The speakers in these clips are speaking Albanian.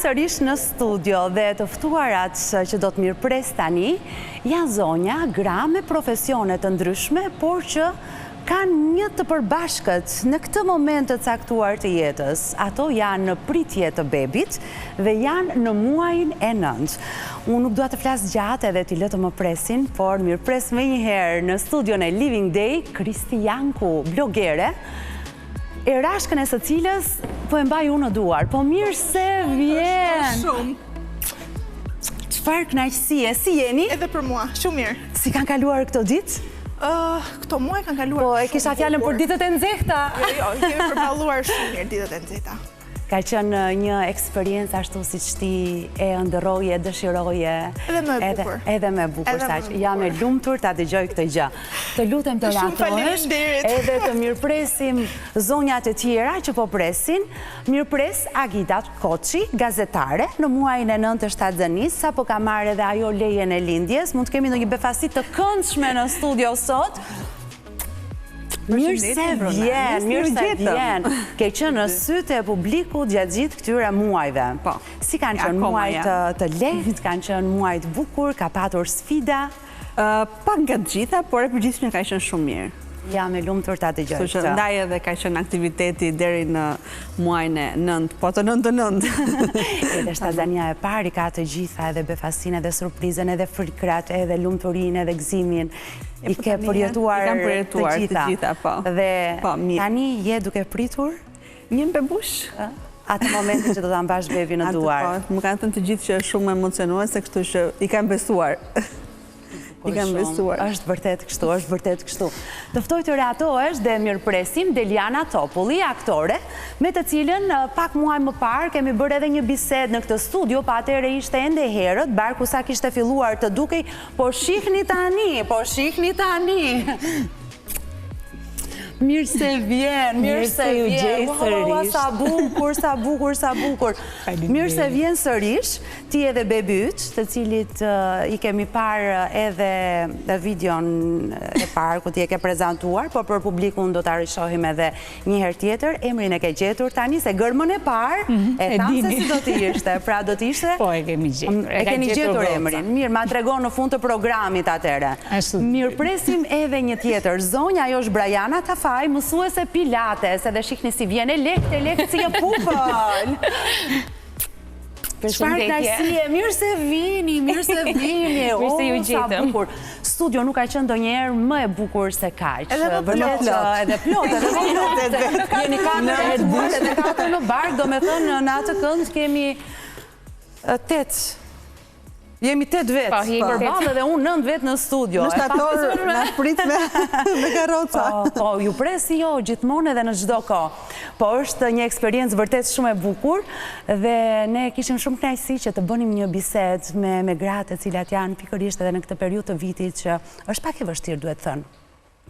sërish në studio dhe të ftuarat që do të mirëpres tani janë zonja, gra me profesione të ndryshme, por që kanë një të përbashkët në këtë moment të caktuar të jetës. Ato janë në pritje të bebit dhe janë në muajin e 9. Unë nuk dua të flas gjatë edhe t'i lë të më presin, por mirëpres më njëherë në studion e Living Day, Kristi Janku, blogere, e rashkën e së cilës po e mbaj unë në duar, po mirë se vjen. Shumë. Çfarë kënaqësie, si jeni? Edhe për mua, shumë mirë. Si kanë kaluar këto ditë? Këto muaj kanë kaluar. Po, e kisha fjalën për ditët e nxehta. Jo, kemi përballuar shumë mirë ditët e nxehta. Ka qenë një eksperiencë ashtu siç ti e ëndërroje, dëshiroje. Edhe më e bukur. Edhe më e bukur, saq. Jam e lumtur ta dëgjoj këtë gjë. Të lutem të ratohesh, edhe të mirëpresim zonjat e tjera që po presin. Mirëpres Agida Koçi, gazetare, në muajin e 9 të shtatzanis, sapo ka marrë edhe ajo lejen e lindjes. Mund të kemi ndonjë befasi të këndshme në studio sot. Mirë se vjen. Ke qenë në sytë e publikut gjatë gjithë këtyre muajve. Po. Si kanë qenë muajt të lehtë, kanë qenë muajt bukur, ka patur sfida? Pak nga të gjitha, por e përgjithshme ka qenë shumë mirë. Jam e lumtur ta dëgjoj këtë. Kështu që ndaj edhe ka qenë aktiviteti deri në muajin e 9, po të 9. Edhe shtatzania e parë ka të gjitha, edhe befasinë, edhe surprizën, edhe frikrat, edhe lumturinë, edhe gëzimin. I ke përjetuar të gjitha. Po. Dhe tani je duke pritur? Një bebush. Atë momentin që do ta mbash bebin në duar. Më kanë thënë të gjithë që është shumë emocionuese, kështu që i kam besuar. Është vërtet kështu. Të ftoj të reatohesh dhe mirëpresim Deliana Topulli, aktore, me të cilën pak muaj më parë kemi bërë edhe një bisedë në këtë studio, pa atëherë ishte ende herët, barku sa kishte filluar të dukej, po shihni tani. Mirë se vjen. Sa bukur. Mirë se vjen sërish, ti edhe bebi yt, të cilit i kemi parë edhe videon e parë ku ti e ke prezantuar, po për publikun do ta rishohim edhe një herë tjetër. Emrin e ke gjetur tani, se gërmën e parë e thamë se si do të ishte. Pra do të ishte. Po e kemi gjetur. E keni gjetur emrin. Mirë, ma tregon në fund të programit atëre. Mirëpresim edhe një tjetër zonja, ajo është Brajana Tafaj, mësuese pilates, edhe shihni si vjen e lehtë si e pupël. Çfarë kënaqësie, mirë se vini. Mirë se ju gjetëm. Studio nuk ka qenë ndonjëherë më e bukur se kaq. Edhe plot. Jeni katër në bark, domethënë në atë kënd kemi 8. Jemi 8 vetë, përballë dhe unë 9 vetë në studio. Në shtator, në prit me karroca. Po, ju presi jo, gjithmonë edhe në çdo kohë. Po është një eksperiencë vërtet shumë e bukur dhe ne kishim shumë kënaqësi që të bënim një bisedë me gratë të cilat janë pikërisht edhe në këtë periudhë të vitit që është pak e vështirë, duhet thënë.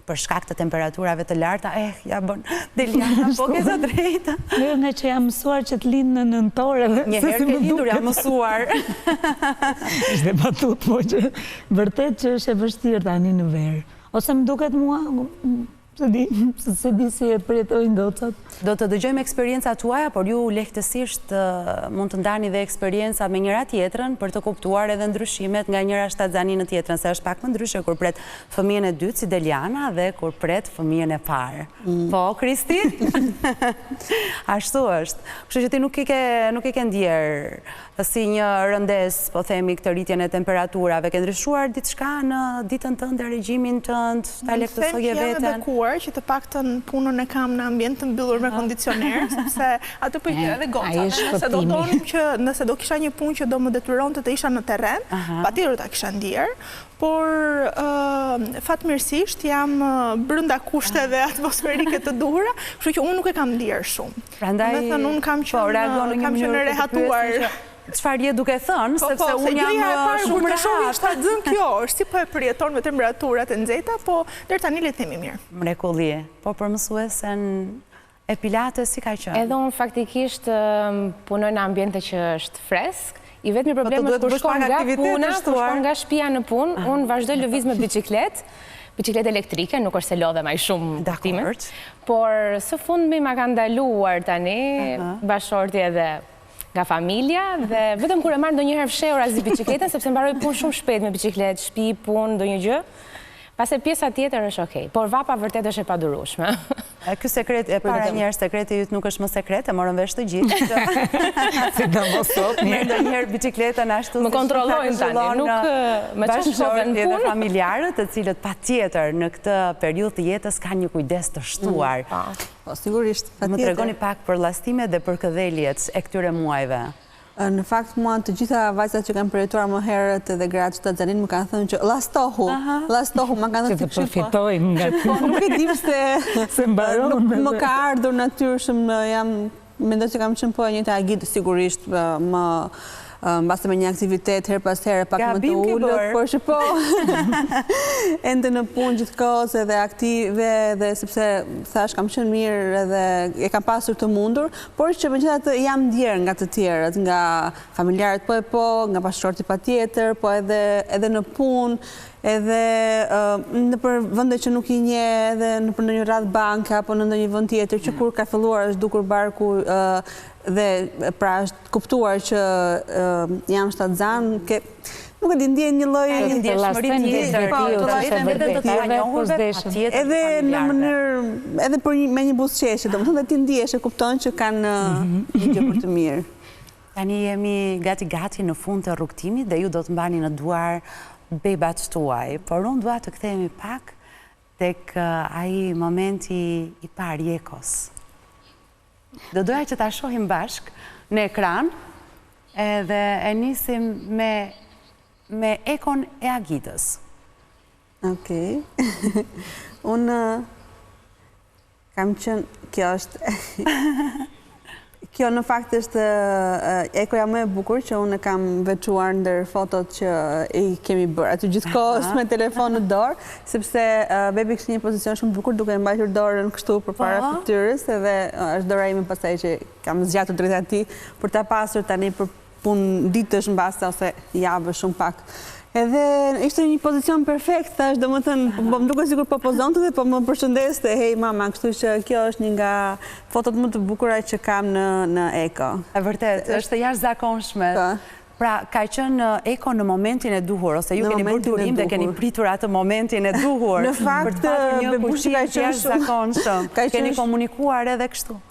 Për shkak të temperaturave të larta, ja bën Deliana, po ke të drejta. Jo, nga që jam mësuar që të lind në nëntore. Një herë ke lindur, jam mësuar. Ishte patut, po që vërtet që është e vështirë tani në verë. Ose më duket mua, se di si e përjetojnë gocat. Do të dëgjojmë eksperiencat tuaja, por ju lehtësisht mund të ndani dhe eksperienca me njëra tjetrën për të kuptuar edhe ndryshimet nga njëra shtatzani në tjetrën, se është pak më ndryshe kur pret fëmijën e dytë si Deliana dhe kur pret fëmijën e parë. Po, Kristi? Ashtu është. Kështu që ti nuk e ke ndjerë si një rëndes, po themi, këtë rritjen e temperaturave. Ke ndryshuar diçka në ditën tënde, regjimin tënd, ta lehtësoje veten? Jam e bekuar që të paktën punën e kam në ambient të mbyllur me kondicioner, sepse atë po i edhe gocave. Nëse do kisha një punë që do më detyronte të isha në terren, patjetër ta kisha ndjer, por fatmirësisht jam brenda kushteve atmosferike të duhura, kështu që unë nuk e kam ndjer shumë. Prandaj, unë kam qenë rehatuar. Çfarë je duke thënë, sepse unë jam shumë rehat. Kjo është si po e përjeton me temperaturat e nxehta, po deri tani le të themi mirë. Mrekulli. Po për mësuesen e pilates si ka qenë? Edhe unë faktikisht punoj në ambiente që është fresk. I vetmi problem është kur shkon nga puna, kur shkon nga shtëpia në punë, unë vazhdoj lëviz me bicikletë elektrike, nuk është se lodhe më shumë taktimet. Por së fundmi ma ka ndaluar tani bashorti edhe nga familja, dhe vetëm kur e marrë ndonjëherë fshehur as biçikletën, sepse mbaroi punë shumë shpejt me biçikletë, shtëpi, punë, ndonjë gjë. Pase pjesa tjetër është okej, por vapa vërtet është e padurueshme. Ky sekret, e para njerë, sekreti jytë nuk është më sekret, e morën vesh të gjithë. Si da më sot, mirë. Ndonjëherë biçikletën ashtu. Më kontrollojnë tani, nuk me çfarë shkove në punë. Dhe familjarët, të cilët patjetër në këtë periudhë të jetës kanë një kujdes të shtuar. Po, sigurisht, patjetër. Më tregoni pak për llastimet dhe për këdheljet e këtyre muajve. Në fakt, mua të gjitha vajzat që kanë përjetuar më herët dhe gratë që të zanin më kanë thënë që lastohu, ma kanë thënë të përfitojnë nga ty. Nuk e dim se më ka ardhur natyrshëm, mendoj që kam qenë po e njëjta agit, sigurisht më mbase me një aktivitet her pas here pak më të ullët, por që po ende në punë gjithkohës edhe aktive dhe sepse thash kam qenë mirë edhe e kam pasur të mundur, por që megjithatë jam ndjerë nga të tjerët, nga familjarët po, nga bashkëshorti patjetër, po edhe në punë, edhe në për vënde që nuk I nje, edhe në për ndonjë radhë banka, apo në ndonjë vënd tjetër, që kur ka filluar është dukur barku dhe pra është kuptuar që jam shtatzan, nuk e di ndjen një lloj ndjeshmëri tjetër, edhe në mënyrë, edhe me një buzëqeshje, domethënë ti ndjesh e kupton që kanë një gjë për të mirë. Tani jemi gati në fund të rrugtimit dhe ju do të mbani në duar bebat tuaj, por unë dua të kthehemi pak tek ai momenti I parë Ekos. Do doja që ta shohim bashk në ekran edhe e nisim me Ekon e Agitës. Okej. Unë kam qenë, kjo është kjo në fakt është ekoja më e bukur që unë kam veçuar ndër fotot që I kemi bërë aty gjithkohës me telefon në dorë, sepse bebi kishte një pozicion shumë bukur duke mbajtur dorën kështu përpara fytyrës, edhe është dora ime pastaj që kam zgjatur drejt atij për ta pasur tani për punë ditësh mbase ose javë shumë pak. Edhe ishte një pozicion perfekt, thash, domethënë, më duket sikur po pozonte dhe po më përshëndeste, hej mama, kështu që kjo është një nga fotot më të bukura që kam në Eko. E vërtet, është jashtëzakonshme. Pra, ka qenë Eko në momentin e duhur, ose ju keni bërë durim dhe keni pritur atë momentin e duhur. Në fakt, Bebushi ka qenë jashtëzakonshëm. Keni komunikuar edhe kështu.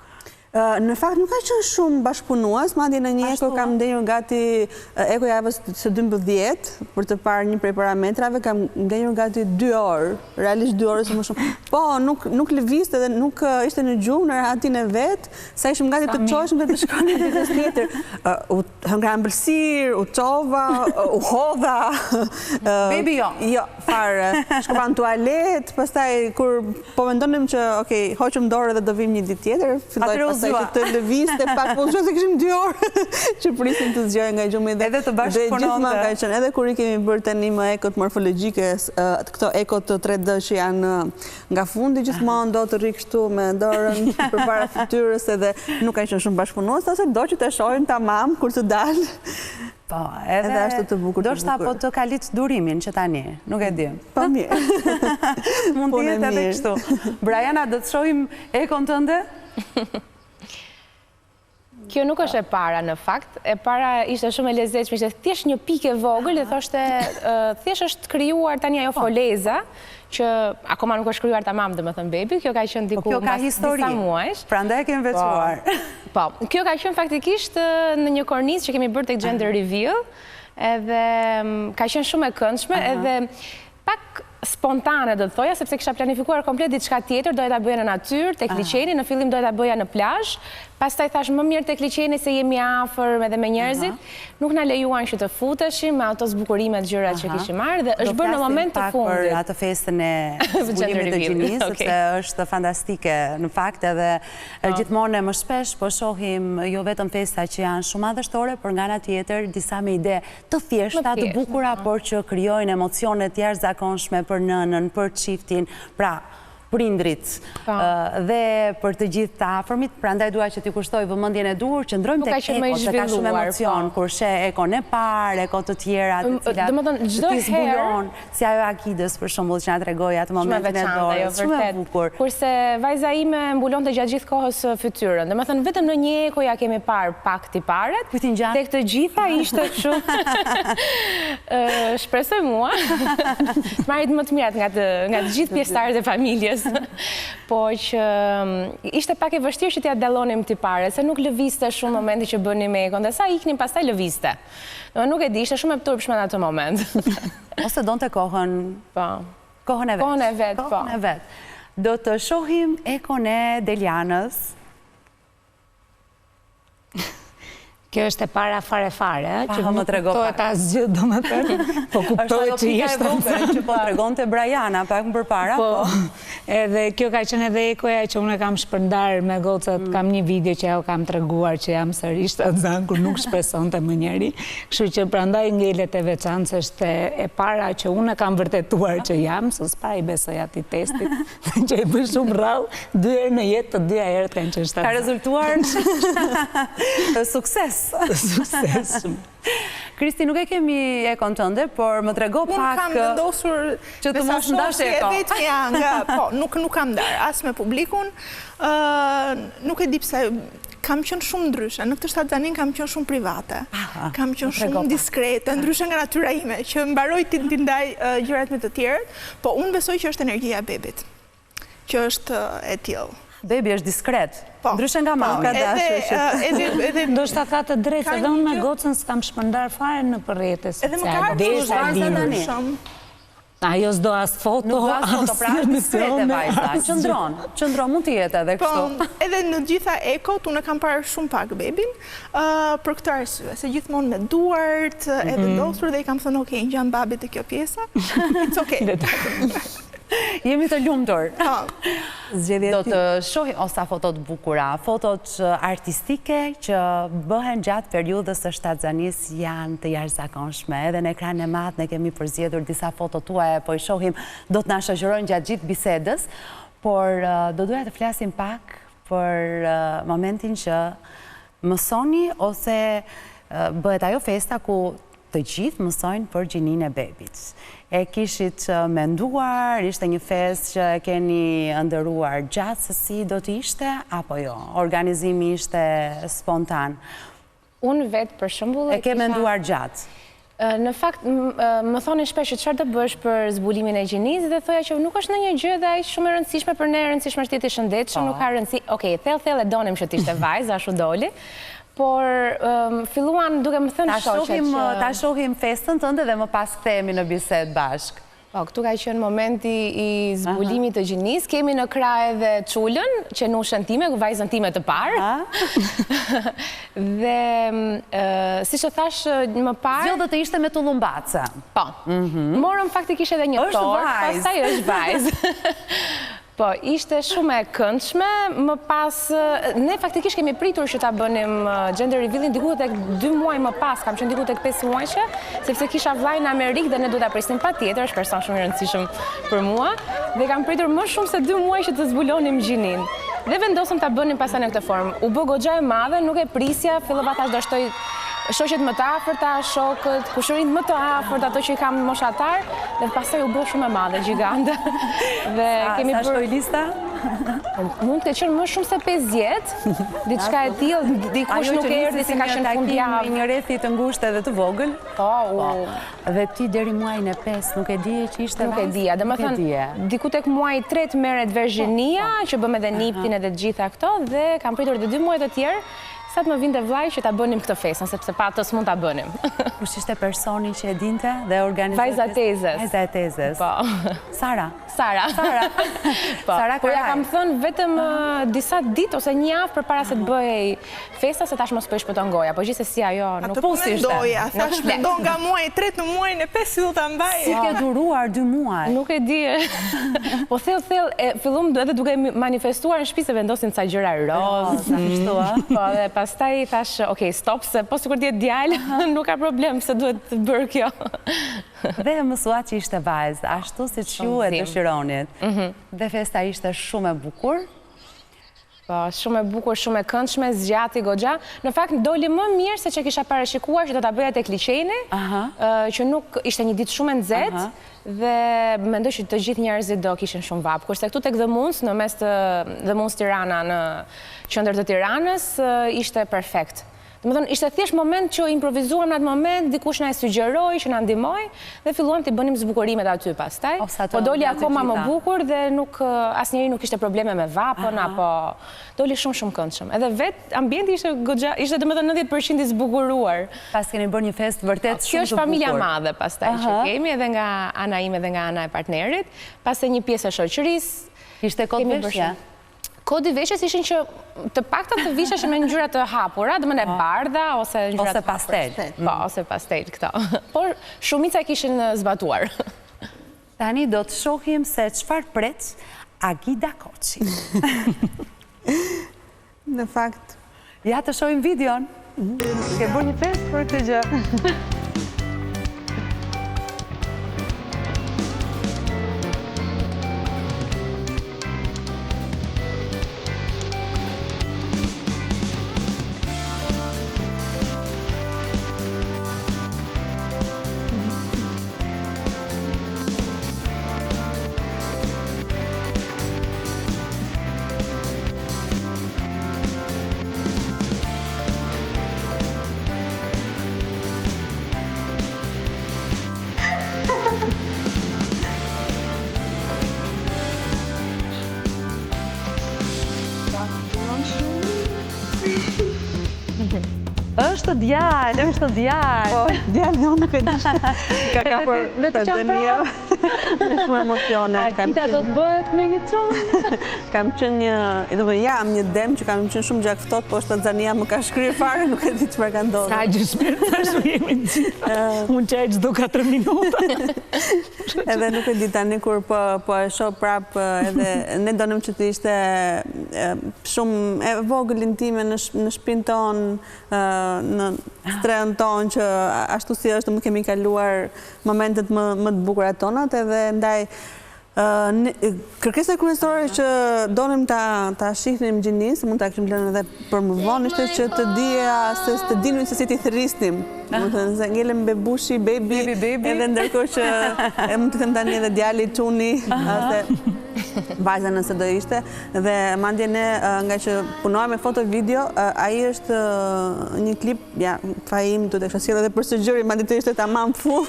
Në fakt nuk ka qenë shumë bashkëpunues, madje në një Eko kam ndenjur gati Eko javës së 12 për të parë një prej parametrave, kam ndenjur gati 2 orë, realisht 2 orë më shumë. Po, nuk lëvizte dhe nuk ishte në gjumë në rahatin e vetë, sa ishim gati të çoheshim dhe të shkonim ditës tjetër. U hëngra ëmbëlsirë, u çova, u hodha. Baby jo. Jo, fare. Shkova në tualet, pastaj kur po mendonim që, okej, hoqëm dorë dhe do vim një ditë tjetër, filloi pastaj të lëvizte pak, po se kishim 2 orë që prisim të zgjohej nga gjumi dhe edhe të bashkëpunonte. Edhe kur I kemi bërë tani më ekot morfologjike, këto ekot 3D që janë nga fundi gjithmonë do të rri kështu me dorën përpara fytyrës edhe nuk ka qenë shumë bashkëpunues, ose do që të shohin tamam kur të dalë. Po, edhe ashtu të bukur. Do shta po të kalit durimin që tani, nuk e di. Po mirë. Mund të jetë edhe kështu. Brajana, do të shohim Ekon tënde? Kjo nuk është e para në fakt, e para ishte shumë e lezetshme, ishte thjesht një pikë e vogël dhe thoshte thjesht është krijuar tani ajo foleza që akoma nuk është krijuar tamam, domethënë bebi, kjo ka qenë diku mbas disa muajsh. Prandaj kemi veçuar. Po, kjo ka qenë faktikisht në një kornizë që kemi bërë tek Gender Reveal, edhe ka qenë shumë e këndshme, edhe pak spontane do të thoja, sepse kisha planifikuar komplet diçka tjetër, doja ta bëja në natyrë, tek liçeni, në fillim doja ta bëja në plazh, pastaj thash më mirë tek liçeni se jemi afër edhe me njerëzit, nuk na lejuan që të futeshim me ato zbukurimet gjërat që kishim marrë dhe është bërë në moment të fundit. Për atë festën e zbulimit të gjinisë, sepse është fantastike në fakt edhe gjithmonë më shpesh po shohim jo vetëm festa që janë shumë madhështore, por nga ana tjetër disa me ide të thjeshta, të bukura, por që krijojnë emocione të jashtëzakonshme për nënën, për çiftin. Pra, prindrit dhe për të gjithë të afërmit, prandaj dua që t'i kushtoj vëmendjen e duhur, që ndrojmë tek Eko, se ka shumë emocion, kur sheh Ekon e parë, Eko të tjera, të cilat ti zbulon, si ajo Akidës për shembull që na tregoi atë momentin e dorës, shumë e bukur. Kurse vajza ime mbulonte gjatë gjithë kohës fytyrën. Domethënë vetëm në një Eko ja kemi parë pak tiparet, tek të gjitha ishte kështu. Shpresoj mua. Marrit më të mirat nga të gjithë pjesëtarët e familjes. Po që ishte pak e vështirë që t'ja dallonim tipare, se nuk lëviste shumë momenti që bënim me Ekon, dhe sa iknim pastaj lëviste. Nuk e di, ishte shumë e turpshme në atë moment. Ose donte kohën e vet. Kohën e vet. Do të shohim Ekon e Delianës. Kjo është e para fare, që nuk kuptohet asgjë, domethënë, po kuptohet që ishte që po tregonte Brajana pak më përpara. Po, edhe kjo ka qenë edhe Ekoja që unë kam shpërndar me gocat, kam një video që ajo kam treguar që jam sërish të atë kur nuk shpresonte më njeri. Kështu që prandaj ngelet e veçantë është e para që unë kam vërtetuar që jam, se s'para i besoj atij testit, që e bëj shumë rrallë, 2 herë në jetë, të 2 herët kanë qenë shtatë. Ka rezultuar sukses. Sukses. Kristi, nuk e kemi Ekon tënde, por më trego pak... Unë kam vendosur që të mos ndash Eko. Nuk kam darë, as me publikun. Nuk e di pse kam qenë shumë ndryshe. Në këtë shtatzanin kam qenë shumë private. Kam qenë shumë diskrete, ndryshe nga natyra ime, që mbaroj t'i ndaj gjërat me të tjerët, po unë besoj që është energjia e bebit, që është e tillë. Bebi është diskret, ndryshe nga mama. Ndoshta ka të drejtë, edhe unë me gocën s'kam shpërndar fare në rrjetet sociale. Edhe më ka ardhur ajo s'do as foto, pra diskrete vajza, qëndron, mund të jetë edhe kështu. Edhe në gjitha Ekot, unë kam parë shumë pak bebin, për këtë arsye, se gjithmonë me duart, e vendosur dhe i kam thënë, okej, ngjan babit e kjo pjesa, it's okay. Jemi të lumtur. Do të shohim osa fotot bukura, fotot artistike që bëhen gjatë periudhës së shtatzanis janë të jashtëzakonshme. Edhe në ekran e madh ne kemi përzgjedhur disa foto tuaja, po i shohim, do të na shoqërojnë gjatë gjithë bisedës, por do doja të flasim pak për momentin që mësoni ose bëhet ajo festa ku të gjithë mësojnë për gjininë e bebit. E kishit menduar, ishte një fest që e keni ndëruar gjatë se si do të ishte, apo jo? Organizimi ishte spontan. Unë vetë për shembull e ke menduar gjatë? Në fakt, më thonin shpesh që çfarë të bësh për zbulimin e gjinisë dhe thoja që nuk është ndonjë gjë dhe aq shumë e rëndësishme për ne, rëndësishme është të jetë i shëndetshëm, nuk ka rëndësi. Okej, thellë e donim që të ishte vajzë, ashtu doli. Por filluan duke më thënë shoqet që... Ta shohim festën tënde dhe më pas kthehemi në bisedë bashkë. Po, këtu ka qenë momenti i zbulimit të gjinisë. Kemi në krah edhe Çulën, që nushën time, vajzën time të parë. Dhe, siç e thash më parë... Zgjo do të ishte me tullumbace. Po. Morëm faktikisht edhe një tortë, pastaj është vajzë. Po, ishte shumë e këndshme, më pas, ne faktikisht kemi pritur që ta bënim gender reveal-in diku tek 2 muaj më pas, kam qenë diku tek 5 muajshe, sepse kisha vllai në Amerikë dhe ne duhet ta prisnim patjetër, është person shumë i rëndësishëm për mua, dhe kam pritur më shumë se 2 muaj që të zbulonim gjinin. Dhe vendosëm ta bënim pastaj në këtë formë. U bë goxha e madhe, nuk e prisja, fillova tash do shtoj shoqet më të afërta, shokët, kushërinjtë më të afërt, ato që i kam moshatar, dhe pastaj u bë shumë e madhe, gjigante. Dhe kemi sa shtoj lista? Mund të qenë më shumë se 50, diçka e tillë, dikush nuk erdhi se ka qenë fundjavë. Një rrethi të ngushtë edhe të vogël. Po, dhe ti deri muajin e 5 nuk e dije që ishte vajzë? Nuk e dija, domethënë diku tek muaji 3 merret Virginia, që bëm edhe niptin edhe të gjitha këto, dhe kam pritur edhe 2 muaj të tjerë. Sa të më vinte vllai që ta bënim këtë festën, sepse pa atë s'mund ta bënim. Kush ishte personi që e dinte dhe organizoi? Vajza e tezës. Vajza e tezës. Po. Sara. Po, po ja kam thënë vetëm disa ditë ose një javë përpara se të bëhej festa, se tash mos po i shpëton goja, po gjithsesi ajo nuk pusi ishte. Mendoja, thash mendon nga muaji 3 në muajin e 5 si do ta mbaj. Si ke duruar 2 muaj? Nuk e di. Po thellë fillum edhe duke manifestuar në shtëpi se vendosin ca gjëra roz, ashtu ë. Po dhe pastaj thash, okay, stop, se po sikur të jetë djalë, nuk ka problem se duhet të bërë kjo. Dhe mësua që ishte vajzë, ashtu si që ju e dëshironit. Dhe festa ishte shumë e bukur. Po, shumë e bukur, shumë e këndshme, zgjati goxha. Në fakt, doli më mirë se që kisha parashikuar që do të bëja tek liçeni, që nuk ishte një ditë shumë e nxehtë, dhe mendoj që të gjithë njerëzit do kishin shumë vap. Kurse këtu tek The Moons, në mes të The Moons Tirana, në qendër të Tiranës, ishte perfekt. Domethënë, ishte thjesht moment që improvizuam në atë moment, dikush na e sugjeroi që na ndihmoi dhe filluam të bënim zbukurimet aty pastaj. Po doli akoma më bukur dhe asnjëri nuk kishte probleme me vapën apo doli shumë këndshëm. Edhe vet ambienti ishte domethënë 90% i zbukuruar. Pas keni bërë një festë vërtet shumë të bukur. Kjo është familja madhe pastaj që kemi edhe nga ana ime dhe nga ana e partnerit, pastaj një pjesë e shoqërisë. Ishte kodë veshje? Kodi veshjes ishin që të paktën të visheshin me ngjyra të hapura, domethënë e bardha ose ngjyra të pastel. Po, ose pastel këto. Por shumica kishin zbatuar. Tani do të shohim se çfarë pret Agida Koçi. Në fakt, ja të shohim videon. Ke bërë një festë për këtë gjë. është djalë. Po, djalë, jo nuk e di. Ka kapur të dënia. Shumë emocione. Kita do të bëhet me një çonë. Kam qenë jam një dem që kam qenë shumë gjak ftohtë, po Tanzania më ka shkrirë fare, nuk e di çfarë ka ndodhur. Sa gjysmë tash jemi në gjithë. Unë çaj çdo 4 minuta. Edhe nuk e di tani kur po e shoh prap, edhe ne donim që të ishte shumë e vogël intime në shtëpinë tonë, në strehën tonë, që ashtu si është më kemi kaluar momentet më të bukura tonat, edhe ndaj kërkesa kryesore që donim ta shihnim gjininë, mund ta kishim lënë edhe për më vonë, ishte që të dinim se si t'i thërrisnim. Domethënë se ngelem bebushi, baby, edhe ndërkohë që mund të them tani edhe djali Çuni, ose vajza nëse do ishte, dhe mandje ne nga që punohem me foto video, ai është një klip, fajim të të sjell edhe për së gjëri, mandje të ishte tamam full,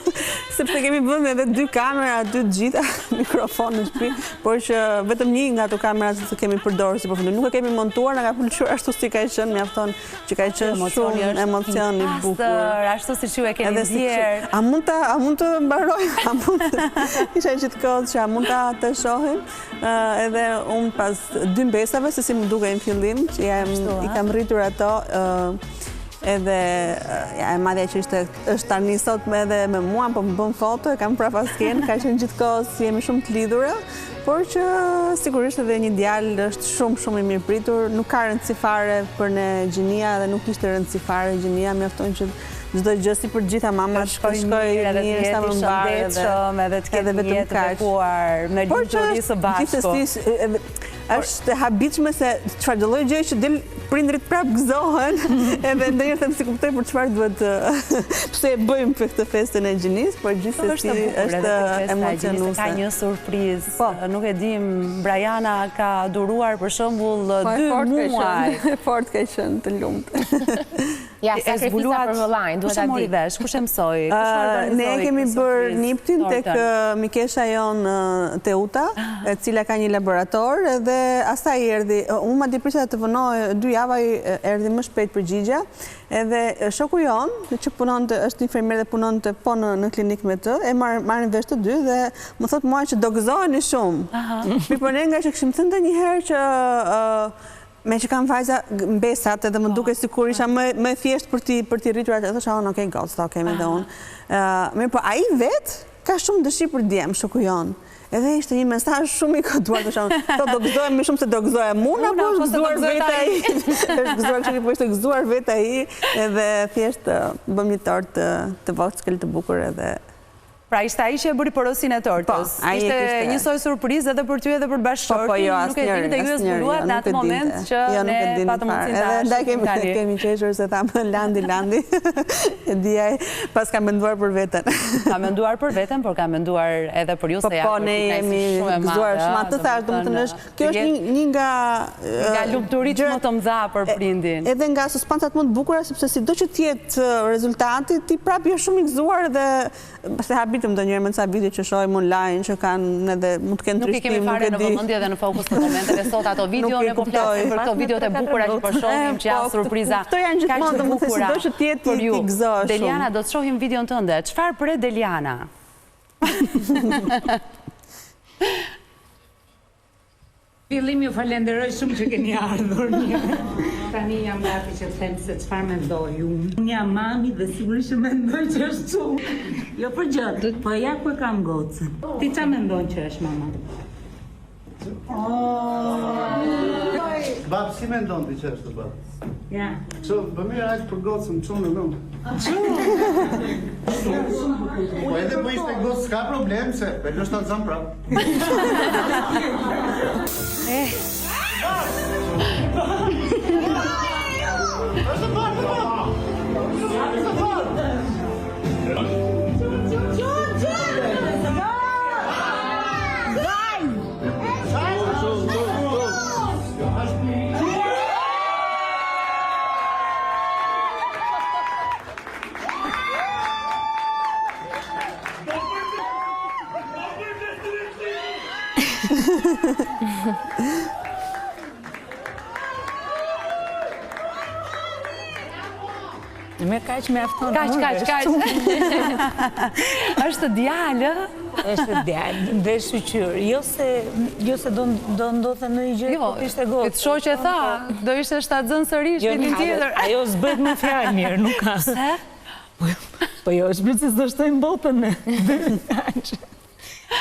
sepse kemi vënë edhe 2 kamera, 2 të gjitha, mikrofon në shtëpi, por që vetëm një nga ato kamerat që kemi përdorur si përfundim. Nuk e kemi montuar, na ka pëlqyer ashtu si ka qenë, mjafton që ka qenë shumë emocion i bukur. Ashtu si ju e keni ndier. A mund të mbarojmë? A mund të isha gjithkohë që a mund të shohim? Edhe unë pas 2 mbesave, se si më duke në fillim, që i kam rritur ato, edhe e madhja që është tani sot edhe me mua, po më bën foto, e kam prapa skenë, ka qenë gjithkohë si jemi shumë të lidhura, por që sigurisht edhe një djalë është shumë i mirë pritur, nuk ka rëndësi fare për ne gjinia, dhe nuk ishte rëndësi fare gjinia, mjafton që çdo gjë si për gjitha mamat shkoj mirë, sa më mbar, edhe të ketë jetë të bekuar me lumturi së bashku. Është e habitshme se çfarë do lloj gjëje që del prindrit prap gëzohen, edhe ndonjëherë them si kuptoj për çfarë duhet pse e bëjmë këtë festën e gjinisë, por gjithsesi është emocionuese. Ka një surprizë. Nuk e dim, Brajana ka duruar për shembull 2 muaj. Fort ka qenë të lumtë. Ja, sakrifisa për vëllain, duhet ta di. Kush e mësoi? Ne kemi bërë niptin tek mikesha jon Teuta, e cila ka një laborator, edhe asaj erdhi, unë ma di prisja të vënoj 2 java, erdhi më shpejt përgjigja, edhe shoku jon, që është infermier dhe punon të po në klinik me të, e marrin vesh të dy dhe më thot mua që do gëzoheni shumë. Mirë, ne nga që këshim thënë të njëherë që me që kam vajza mbesat, edhe më duke sikur isha më thjesht për t'i rritur atë, edhe thosha, okej, gotës, kemi dhe unë. Mirë, po a i vetë ka shumë dëshirë për djemë, shoku jon. Edhe ishte një mesazh shumë i koduar, të shonë, do gëzohem më shumë se do gëzohem unë, apo është gëzuar vetë ai? Është gëzuar që po ishte gëzuar vetë ai, edhe thjesht bëm një tort të voskël të bukur, edhe Pra ishte ai që e bëri porosin e tortës. Ishte njësoj surprizë edhe për ty edhe për bashkëshortin. Nuk e dini të ju e zbuluat në atë moment që ne patëm mundësin të ashtë. Edhe ndaj kemi qeshur se thamë landi. E dijaj, pas ka menduar për veten. Ka menduar për veten, por ka menduar edhe për ju se ja. Po, ne jemi gëzuar shumë atë thash, domethënë kjo është një nga lumturitë më të mëdha për prindin. Edhe nga suspancat më të bukura, sepse sido që të jetë rezultati, ti prapë je shumë i gëzuar dhe se habitëm të njërë me nësa video që shohim online që kanë edhe mund të kenë trishtim, nuk i kemi fare në vëmendje dhe në fokus të momenteve sot ato video ne po flasim për këto videot e bukura që po shohim që janë surpriza. Këto janë gjithmonë domethënë sido që të jetë ti gëzosh. Deliana, do të shohim videon tënde. Çfarë pre Deliana? Fillim ju falenderoj shumë që keni ardhur. Tani jam gati që të them se çfarë mendoj unë. Unë jam mami dhe sigurisht mendoj që është shumë. Jo për gjatë, po ja ku e kam gocën. Ti çfarë mendon që është mama? Bab, si mendon ti që është bab? Ja. Kështu, bëmirë aq për gocën, çunë në nëmë. Po edhe po ishte gocë, s'ka problem, se e lështë atë zanë prapë. Me kaq me afton. Kaq. Është djalë. Është djalë dhe shqyr. Jo se do ndodhe në një gjë, po ishte gocë. Këtë shoqe tha, do ishte shtatzën sërish ditën tjetër. Ajo s'bëhet me fjalë mirë, nuk ka. Se? Po jo, është bërë se s'do shtojnë botën e.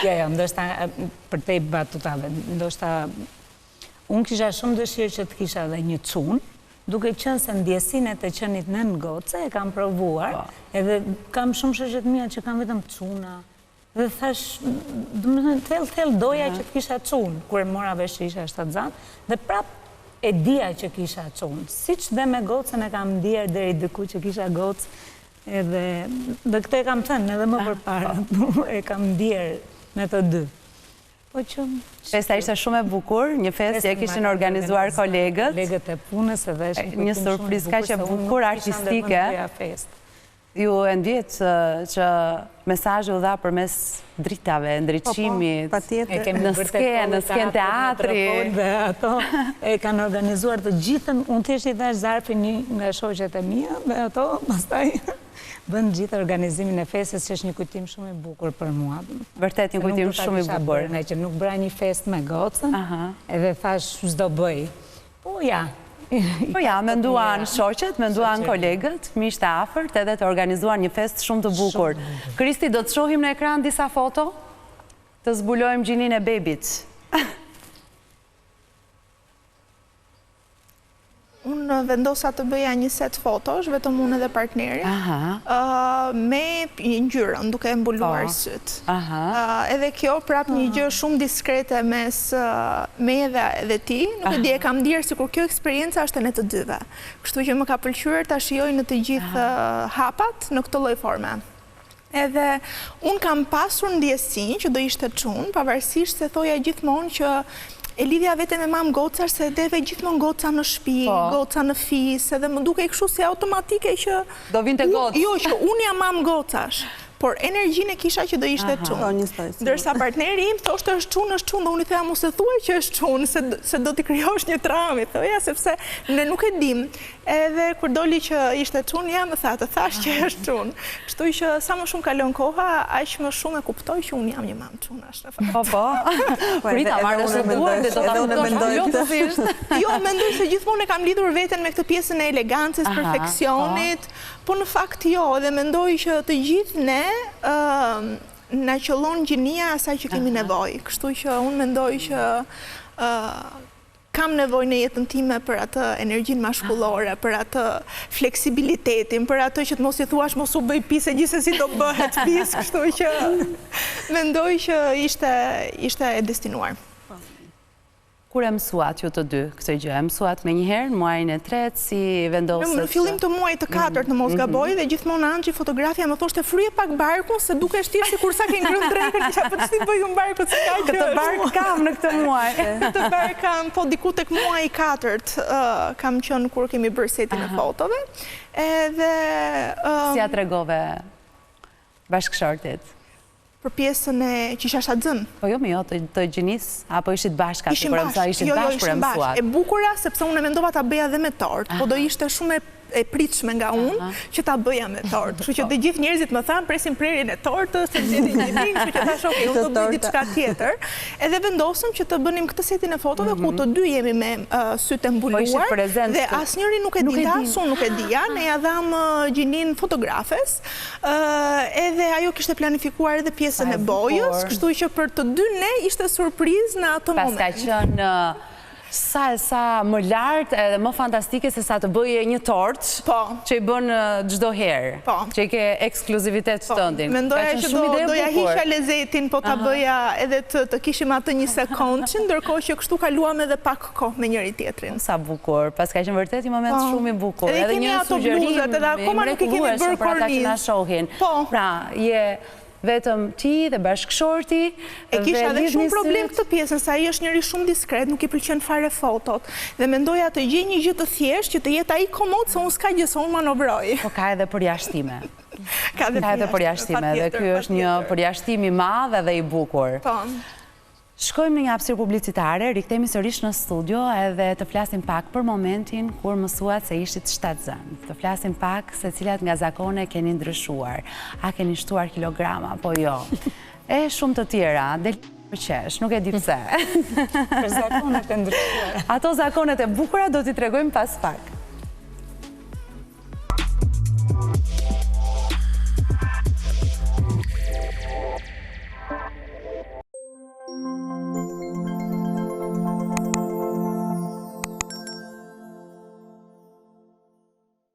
Ja, ndoshta për te batutave, ndoshta unë kisha shumë dëshirë që të kisha dhe një çunë, duke qenë se ndjesin e të qenit në goce e kam provuar, edhe kam shumë shoqet mia që kam vetëm çuna. Dhe thash, thell doja që të kisha çunë, kur mora vesh që isha shtatzan, dhe prap e dija që kisha çunë. Siç dhe me gocën e kam ndier deri diku që kisha gocë, edhe këtë e kam thënë edhe më përpara, e kam ndier në të dy. Po që... Festa ishte shumë e bukur, një festë që e kishin organizuar kolegët. Kolegët e punës edhe një surprizë kaq e bukur artistike. Ju e ndjet që mesazhi u dha përmes dritave, ndriçimit, në skenë teatri. Dhe ato e kanë organizuar të gjithën, unë thjesht i thash Zarfin një nga shoqet e mia, dhe ato pastaj bën gjithë organizimin e festës, që është një kujtim shumë i bukur për mua. Vërtet një kujtim shumë i bukur. Ne që nuk bëra një festë me gocën, edhe thash ç'do bëj. Po ja, menduan shoqet, menduan kolegët, miqtë e afërt, edhe të organizuar një festë shumë të bukur. Kristi, do të shohim në ekran disa foto? Të zbulojmë gjinin e bebit. Unë vendosa të bëja një set fotosh, vetëm unë edhe partneri, me ngjyrën, duke mbuluar syt. Edhe kjo prap një gjë shumë diskrete mes me edhe ti, nuk e di e kam ndier sikur kjo eksperjenca është e ne të dyve. Kështu që më ka pëlqyer ta shijoj në të gjithë hapat në këtë lloj forme. Edhe unë kam pasur ndjesinë që do ishte çunë, pavarësisht se thoja gjithmonë që e lidhja vete me mamë gocash, se deve gjithmonë goca në shtëpi, goca në fis, edhe më duke kështu si automatike që... Do vinte gocë. Jo, që unë jam mamë gocash, por energjinë e kisha që do ishte çunë. Ndërsa partneri im thoshte është çunë, dhe unë i theja mos e thuaj që është çunë, se do t'i krijosh një traumë, thoja, sepse ne nuk e dim. Edhe kur doli që ishte çunë, ja më tha, të thash që është çunë. Kështu që sa më shumë kalon koha, aq më shumë e kuptoj që unë jam një mamë çunash në fakt. Po. Prita, marrësh e duar dhe do ta kuptosh. Jo, mendoj se gjithmonë e kam lidhur veten me këtë pjesën e elegancës, perfeksionit, po në fakt jo, dhe mendoj që të gjithë ne na qëllon gjënia asaj që kemi nevojë. Kështu që unë mendoj që kam nevojë në jetën time për atë energjinë mashkullore, për atë fleksibilitetin, për atë që të mos i thuash mos u bëj pis, se gjithsesi do bëhet pis, kështu që mendoj që ishte e destinuar. Kur e mësuat ju të dy këtë gjë? E mësuat me njëherë, në muajin e tretë, si vendosët? Në fillim të muajit të katërt në mos gaboj dhe gjithmonë Anxhi fotografia më thoshte fryje pak barkun se duke shtirë sikur sa ke ngrënë drekën, kisha po ç'ti bëj un barkut se ka gjë. Këtë bark kam në këtë muaj. Këtë bark kam, po diku tek muaji i katërt kam qenë kur kemi bërë setin e fotove. Edhe si ja tregove bashkëshortit? Për pjesën e që isha shadzën. Po jo, të gjinis, apo ishit bashka? Ishim bashkë, jo, ishim bashkë. E bukura, sepse unë e mendova ta bëja dhe me tort, po do ishte shumë e pritshme nga unë që ta bëja me tort. Kështu që të gjithë njerëzit më thanë presim prerjen e tortës, se gjeti një ving, kështu që thash, okay, unë do bëj diçka tjetër. Edhe vendosëm që të bënim këtë setin e fotove ku të dy jemi me sytë mbuluar dhe asnjëri nuk e di, unë nuk e dija, ne ja dham gjinin fotografes, edhe ajo kishte planifikuar edhe pjesën e bojës, kështu që për të dy ne ishte surprizë në atë moment. Pas ka qenë sa më lartë edhe më fantastike se sa të bëje një tort që i bën çdo herë, që i ke ekskluzivitet tëndin. Mendoja që doja hiqja lezetin, po ta bëja edhe të kishim atë një sekondë, ndërkohë që kështu kaluam edhe pak kohë me njëri tjetrin. Sa bukur, pas ka qenë vërtet një moment shumë i bukur. Edhe kemi ato bluzat, edhe akoma nuk i kemi bërë kornizë. Pra, je vetëm ti dhe bashkëshorti. E kisha dhe shumë problem këtë pjesën, sa ai është njëri shumë diskret, nuk i pëlqen fare fotot. Dhe mendoja të gjej një gjë të thjeshtë që të jetë ai komod, se unë s'ka gjë, se unë manovroj. Po ka edhe përjashtime. Ka edhe përjashtime, dhe ky është një përjashtim i madh edhe i bukur. Shkojmë në një hapësirë publicitare, rikthehemi sërish në studio edhe të flasim pak për momentin kur mësuat se ishit shtatzën. Të flasim pak se cilat nga zakone keni ndryshuar. A keni shtuar kilograma, po jo. E shumë të tjera, del për qesh, nuk e di pse. Për zakonet e ndryshuar. Ato zakonet e bukura do t'i tregojmë pas pak.